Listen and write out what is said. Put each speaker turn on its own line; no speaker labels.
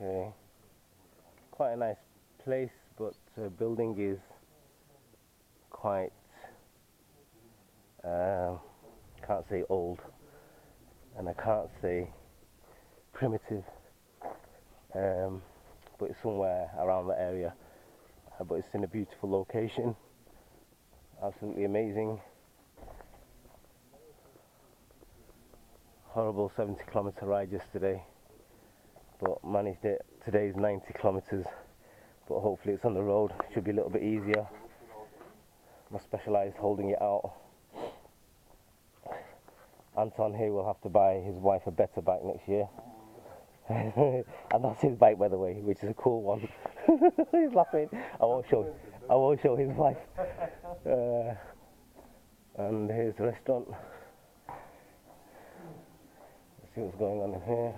Okay, quite a nice place, but the building is quite, can't say old, and I can't say primitive, but it's somewhere around the area, but it's in a beautiful location, absolutely amazing. Horrible 70-kilometer ride yesterday, but managed it. Today's 90 kilometers, but hopefully it's on the road, should be a little bit easier. My specialised holding it out. Anton here will have to buy his wife a better bike next year. And that's his bike, by the way, which is a cool one. He's laughing. I won't show his wife. And here's the restaurant. Let's see what's going on in here.